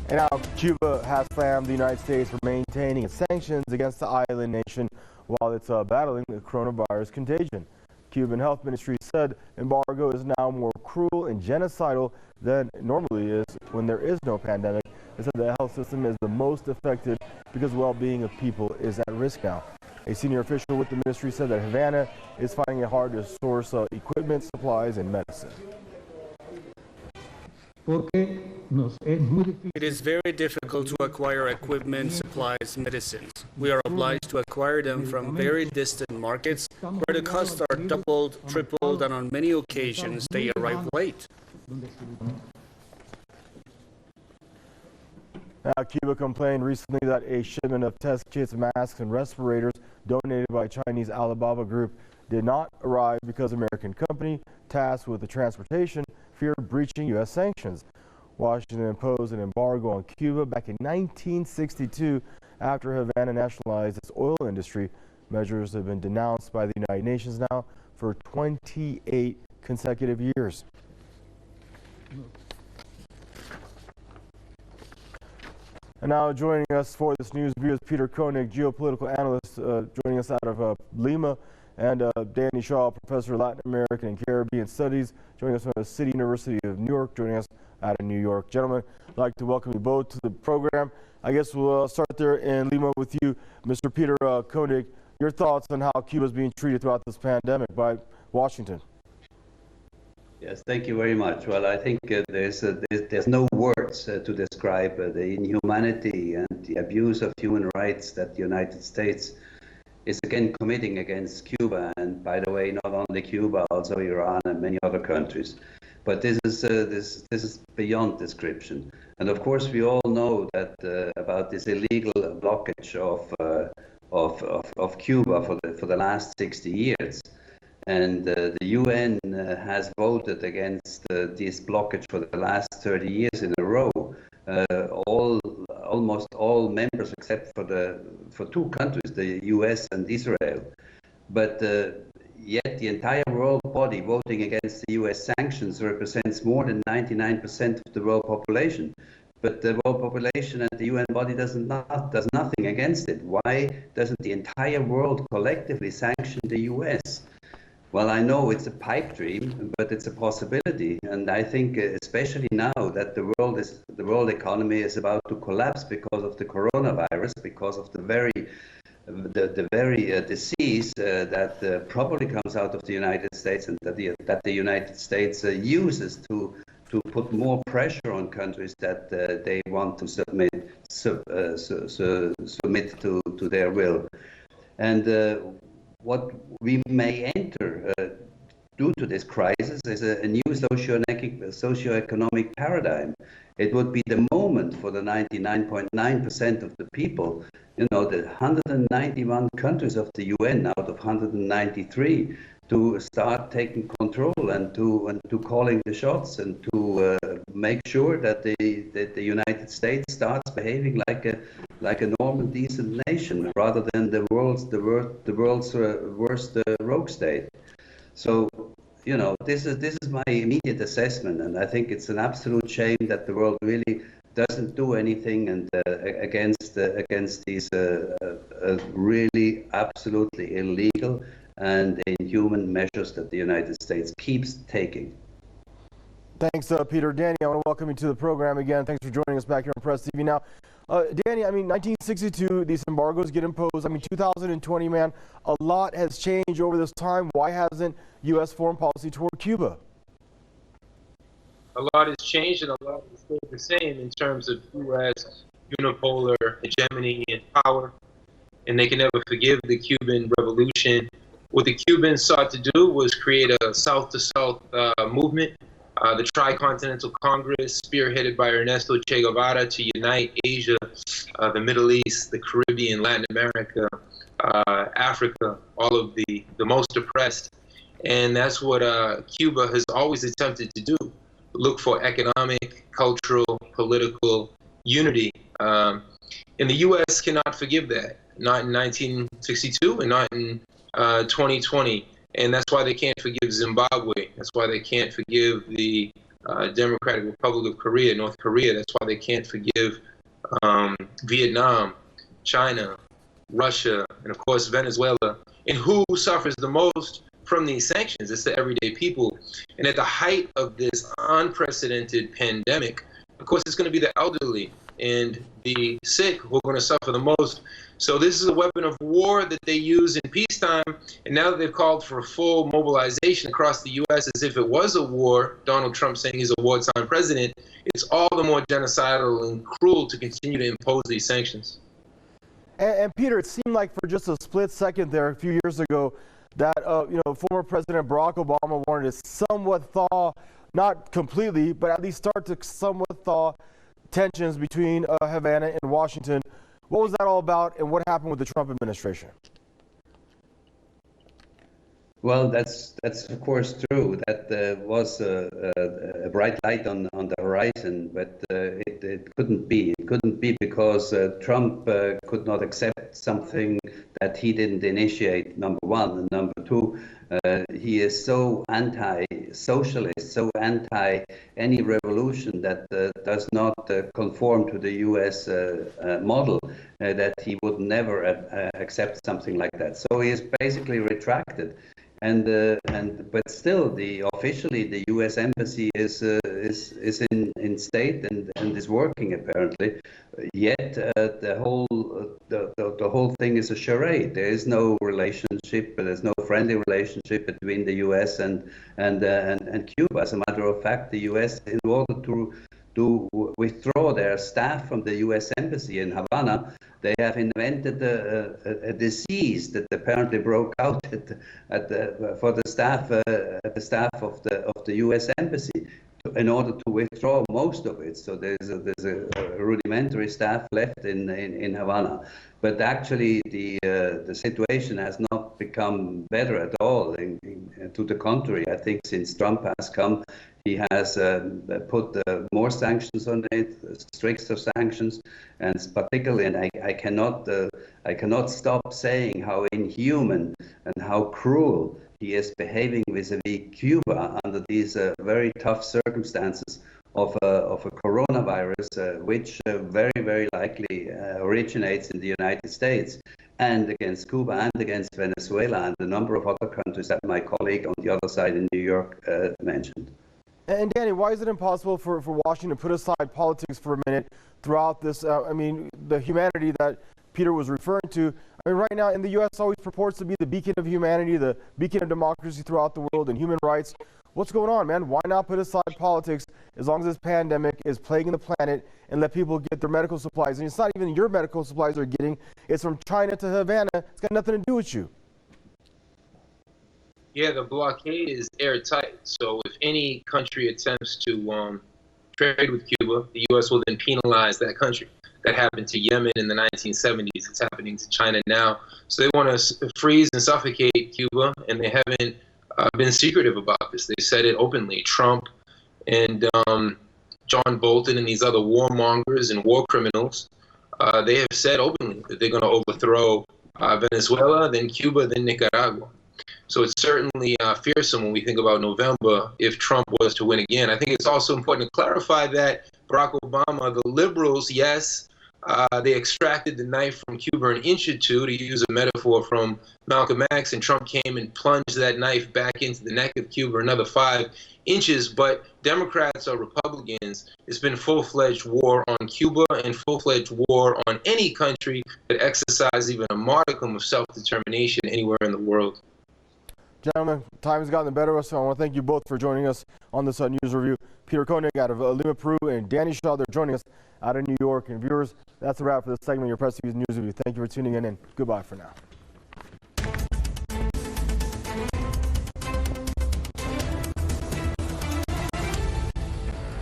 And now Cuba has slammed the United States for maintaining its sanctions against the island nation while it's battling the coronavirus contagion. Cuban Health Ministry said embargo is now more cruel and genocidal than it normally is when there is no pandemic. They said the health system is the most affected because the well-being of people is at risk now. A senior official with the ministry said that Havana is finding it hard to source equipment, supplies, and medicine. It is very difficult to acquire equipment, supplies, medicines. We are obliged to acquire them from very distant markets where the costs are doubled, tripled, and on many occasions they arrive late. Now, Cuba complained recently that a shipment of test kits, masks, and respirators donated by Chinese Alibaba Group did not arrive because American company tasked with the transportation feared breaching U.S. sanctions. Washington imposed an embargo on Cuba back in 1962 after Havana nationalized its oil industry. Measures have been denounced by the United Nations now for 28 consecutive years. And now joining us for this news view is Peter Koenig, geopolitical analyst, joining us out of Lima, and Danny Shaw, professor of Latin American and Caribbean Studies, joining us from the City University of New York, joining us out of New York. Gentlemen, I'd like to welcome you both to the program. I guess we'll start there in Lima with you, Mr. Peter Koenig. Your thoughts on how Cuba is being treated throughout this pandemic by Washington? Yes, thank you very much. Well, I think there's no words to describe the inhumanity and the abuse of human rights that the United States is again committing against Cuba, and by the way, not only Cuba, also Iran and many other countries. But this is beyond description. And of course, we all know that about this illegal blockage of Cuba for the last 60 years. And the UN has voted against this blockage for the last 30 years in a row. Almost all members, except for two countries, the US and Israel. But yet the entire world body voting against the US sanctions represents more than 99% of the world population. But the world population and the UN body does nothing against it. Why doesn't the entire world collectively sanction the US? Well, I know it's a pipe dream, but it's a possibility. And I think especially now that the world economy is about to collapse because of the coronavirus, because of the very disease that probably comes out of the United States, and that the United States uses to put more pressure on countries that they want to submit to their will. And what we may enter due to this crisis is a new socio-economic paradigm. It would be the moment for the 99.9% of the people, the 191 countries of the UN out of 193, to start taking control and to calling the shots, and to make sure that the United States starts behaving like a normal, decent nation, rather than the world's worst rogue state. So, this is my immediate assessment, and I think it's an absolute shame that the world really doesn't do anything and against these really absolutely illegal and inhuman measures that the United States keeps taking. Thanks, Peter. Danny, I want to welcome you to the program again. Thanks for joining us back here on Press TV. Now, Danny, 1962, these embargoes get imposed. 2020, man, a lot has changed over this time. Why hasn't U.S. foreign policy toward Cuba? A lot has changed, and a lot is still the same in terms of U.S. unipolar hegemony and power, and they can never forgive the Cuban Revolution. What the Cubans sought to do was create a South-to-South movement, the Tricontinental Congress, spearheaded by Ernesto Che Guevara, to unite Asia, the Middle East, the Caribbean, Latin America, Africa, all of the most oppressed. And that's what Cuba has always attempted to do, look for economic, cultural, political unity. And the U.S. cannot forgive that, not in 1962 and not in 2020. And that's why they can't forgive Zimbabwe. That's why they can't forgive the Democratic Republic of Korea, North Korea. That's why they can't forgive Vietnam, China, Russia, and of course Venezuela. And who suffers the most from these sanctions? It's the everyday people. And at the height of this unprecedented pandemic, of course, it's going to be the elderly and the sick who are going to suffer the most. So this is a weapon of war that they use in peacetime. And now that they've called for full mobilization across the U.S. as if it was a war, Donald Trump saying he's a wartime president, it's all the more genocidal and cruel to continue to impose these sanctions. And Peter, it seemed like for just a split second there a few years ago that former President Barack Obama wanted to somewhat thaw, not completely, but at least start to somewhat thaw tensions between Havana and Washington. What was that all about, and what happened with the Trump administration? Well, that's of course true. That was a bright light on the horizon, but it couldn't be. It couldn't be because Trump could not accept something that he didn't initiate, number one. And number two, he is so anti-socialist, so anti any revolution that does not conform to the U.S. model, that he would never accept something like that. So he is basically retracted. But still, officially the U.S. embassy is in state and is working apparently. Yet the whole thing is a charade. There is no relationship. There's no friendly relationship between the U.S. and Cuba. As a matter of fact, the U.S. in order to withdraw their staff from the U.S. embassy in Havana, they have invented a disease that apparently broke out for the staff of the U.S. embassy in order to withdraw most of it. So there's a rudimentary staff left in Havana, but actually the situation has not become better at all. To the contrary, I think since Trump has come, he has put more sanctions on it, stricter sanctions, and particularly, and I cannot stop saying how inhuman and how cruel he is behaving vis-a-vis Cuba under these very tough circumstances of a coronavirus, which very, very likely originates in the United States, and against Cuba and against Venezuela and a number of other countries that my colleague on the other side in New York mentioned. And Danny, why is it impossible for Washington to put aside politics for a minute throughout this, the humanity that Peter was referring to? I mean, right now in the U.S. always purports to be the beacon of humanity, the beacon of democracy throughout the world and human rights. What's going on, man? Why not put aside politics as long as this pandemic is plaguing the planet and let people get their medical supplies? And it's not even your medical supplies they're getting. It's from China to Havana. It's got nothing to do with you. Yeah, the blockade is airtight. So if any country attempts to trade with Cuba, the U.S. will then penalize that country. That happened to Yemen in the 1970s. It's happening to China now. So they want to freeze and suffocate Cuba, and they haven't been secretive about this. They said it openly. Trump and John Bolton and these other warmongers and war criminals, they have said openly that they're going to overthrow Venezuela, then Cuba, then Nicaragua. So it's certainly fearsome when we think about November if Trump was to win again. I think it's also important to clarify that Barack Obama, the liberals, yes, they extracted the knife from Cuba an inch or two, to use a metaphor from Malcolm X, and Trump came and plunged that knife back into the neck of Cuba another 5 inches. But Democrats or Republicans, it's been full-fledged war on Cuba and full-fledged war on any country that exercises even a modicum of self-determination anywhere in the world. Gentlemen, time has gotten the better of us, so I want to thank you both for joining us on this news review. Peter Koenig out of Lima, Peru, and Danny Shaw, they're joining us out of New York. And viewers, that's a wrap for this segment of your Press TV's News Review. Thank you for tuning in, and goodbye for now.